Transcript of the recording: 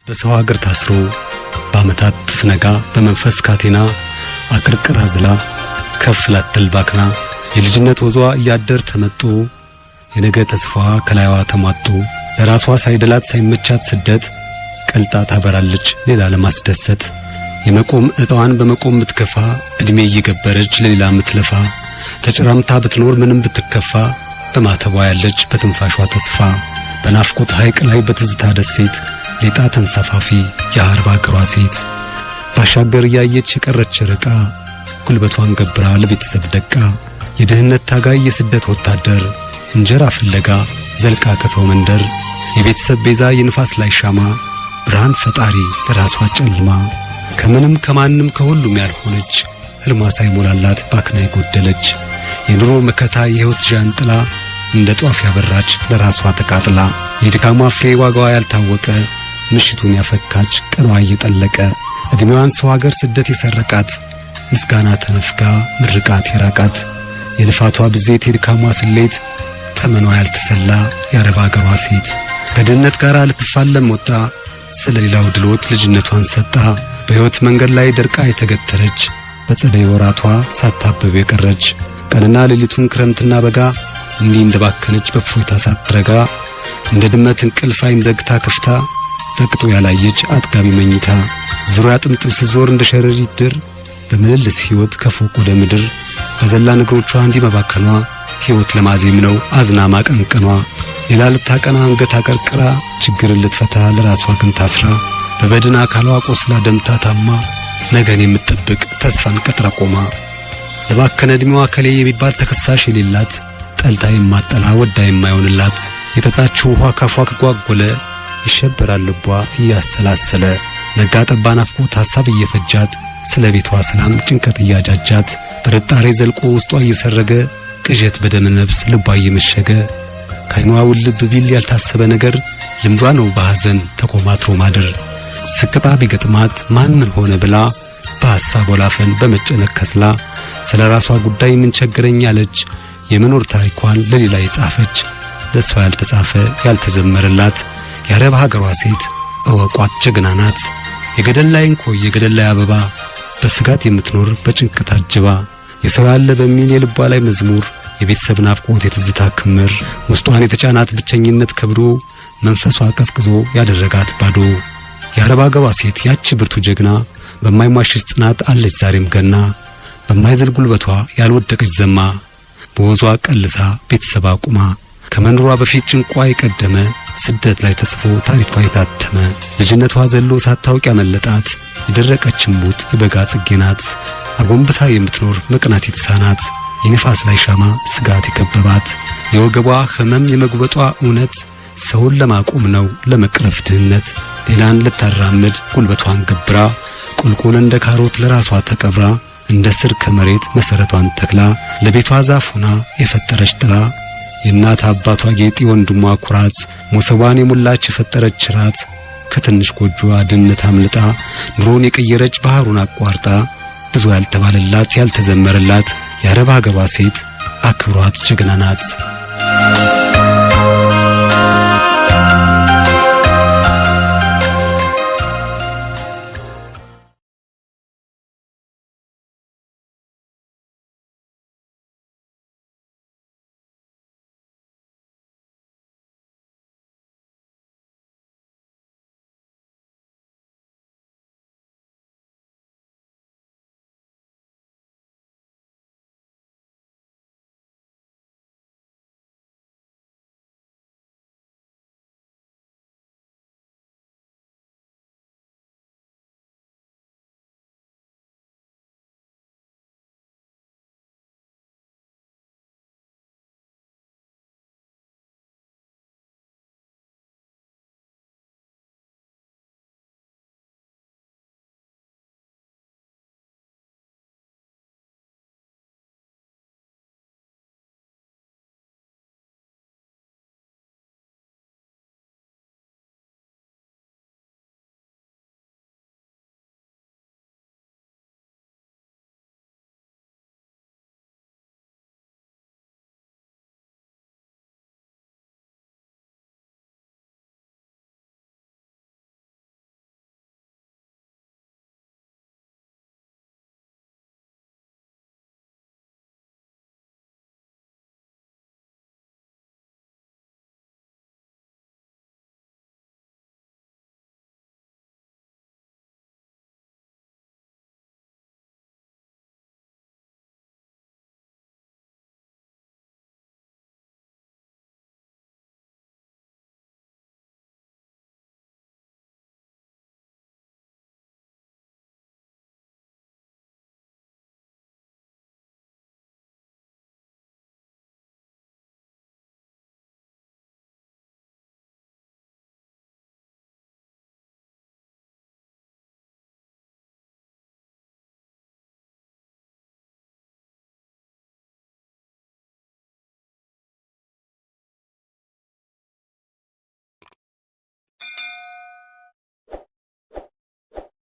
በሰው ሀገር ታስሮ በአመታት ትፍነጋ በመንፈስ ካቴና አቅርቅር አዝላ ከፍ ላትል ባክና የልጅነት ወዟ እያደር ተመጦ የነገ ተስፋዋ ከላይዋ ተሟጦ ለራሷ ሳይደላት ሳይመቻት ስደት ቀልጣ ታበራለች ሌላ ለማስደሰት የመቆም እጣዋን በመቆም ምትከፋ እድሜ እየገበረች ለሌላ ምትለፋ ተጨራምታ ብትኖር ምንም ብትከፋ በማተቧ ያለች በትንፋሿ ተስፋ በናፍቆት ሐይቅ ላይ በትዝታ ደሴት ሌጣ ተንሳፋፊ የአርባ አገሯ ሴት ባሻገር ያየች የቀረች ርቃ ጉልበቷን ገብራ ለቤተሰብ ደቃ የድህነት ታጋይ የስደት ወታደር እንጀራ ፍለጋ ዘልቃ ከሰው መንደር የቤተሰብ ቤዛ የንፋስ ላይ ሻማ ብርሃን ፈጣሪ ለራሷ ጨልማ ከምንም ከማንም ከሁሉም ያልሆነች ህልሟ ሳይሞላላት ባክና የጎደለች የኑሮ መከታ የህይወት ዣንጥላ እንደ ጧፍ ያበራች ለራሷ ተቃጥላ የድካሟ ፍሬ ዋጋዋ ያልታወቀ ምሽቱን ያፈካች ቀኗ እየጠለቀ እድሜዋን ሰው ሀገር ስደት የሰረቃት ምስጋና ተነፍጋ ምርቃት የራቃት የልፋቷ ብዜት የድካሟ ስሌት ተመኗ ያልተሰላ የአረብ አገሯ ሴት ከድህነት ጋር ልትፋለም ወጣ ስለሌላው ድሎት ልጅነቷን ሰጣ በሕይወት መንገድ ላይ ደርቃ የተገተረች በጸደይ ወራቷ ሳታበብ የቀረች ቀንና ሌሊቱን ክረምትና በጋ እንዲህ እንደባከነች በፎይታ ሳትረጋ እንደ ድመት እንቅልፍ አይን ዘግታ ከፍታ በቅጡ ያላየች አጥጋቢ መኝታ ዙሪያ ጥምጥም ስዞር እንደ ሸረሪት ድር በምልልስ ሕይወት ከፎቅ ወደ ምድር በዘላ እግሮቿ እንዲህ መባከኗ ሕይወት ለማዜም ነው አዝና ማቀንቀኗ ሌላ ልታቀና አንገት አቀርቅራ ችግርን ልትፈታ ለራሷ ግን ታስራ በበድን አካሏ ቆስላ ደምታ ታማ ነገን የምትጠብቅ ተስፋን ቀጥራ ቆማ ለባከነ ዕድሜዋ ከሌ የሚባል ተከሳሽ የሌላት ጠልታ የማጠላ ወዳ የማይሆንላት የጠጣችው ውሃ ካፏ ከጓጎለ ይሸበራል ልቧ እያሰላሰለ ነጋ ጠባ ናፍቆት ሐሳብ እየፈጃት ስለ ቤቷ ሰላም ጭንቀት እያጃጃት ጥርጣሬ ዘልቆ ውስጧ እየሰረገ ቅዠት በደም ነፍስ ልቧ እየመሸገ ካይኗ ውልብ ቢል ያልታሰበ ነገር ልምዷ ነው በሐዘን ተቆማትሮ ማደር ስቅጣ ቢገጥማት ማን ምን ሆነ ብላ በሐሳብ ወላፈን በመጨነቅ ከስላ ስለ ራሷ ጉዳይ ምን ቸገረኝ አለች የመኖር ታሪኳን ለሌላ የጻፈች ለሷ ያልተጻፈ ያልተዘመረላት የአረብ ሀገሯ ሴት እወቋት ጀግና ናት የገደል ላይ እንኮይ የገደል ላይ አበባ በስጋት የምትኖር በጭንቀት አጅባ የሰው ያለ በሚል የልቧ ላይ መዝሙር የቤተሰብ ናፍቆት የትዝታ ክምር ውስጧን የተጫናት ብቸኝነት ከብዶ መንፈሷ ቀዝቅዞ ያደረጋት ባዶ የአረብ አገሯ ሴት ያቺ ብርቱ ጀግና በማይሟሽስ ጽናት አለች ዛሬም ገና በማይዘል ጉልበቷ ያልወደቀች ዘማ በወዟ ቀልሳ ቤተሰብ አቁማ ከመኖሯ በፊት ጭንቋ የቀደመ ስደት ላይ ተጽፎ ታሪኳ የታተመ ልጅነቷ ዘሎ ሳታውቅ ያመለጣት የደረቀች እምቡጥ የበጋ ጽጌ ናት አጎንብሳ የምትኖር መቅናት የተሳናት የነፋስ ላይ ሻማ ስጋት የከበባት የወገቧ ህመም የመጉበጧ እውነት ሰውን ለማቆም ነው ለመቅረፍ ድህነት ሌላን ልታራምድ ጉልበቷን ገብራ ቁልቁል እንደ ካሮት ለራሷ ተቀብራ እንደ ስር ከመሬት መሰረቷን ተክላ ለቤቷ ዛፍ ሆና የፈጠረች ጥላ የእናት አባቷ ጌጥ የወንድሟ ኩራት ሞሰቧን የሞላች የፈጠረች ራት ከትንሽ ጎጆዋ ድህነት አምልጣ ኑሮን የቀየረች ባህሩን አቋርጣ ብዙ ያልተባለላት ያልተዘመረላት የአረብ ሀገሯ ሴት አክብሯት ጀግና ናት።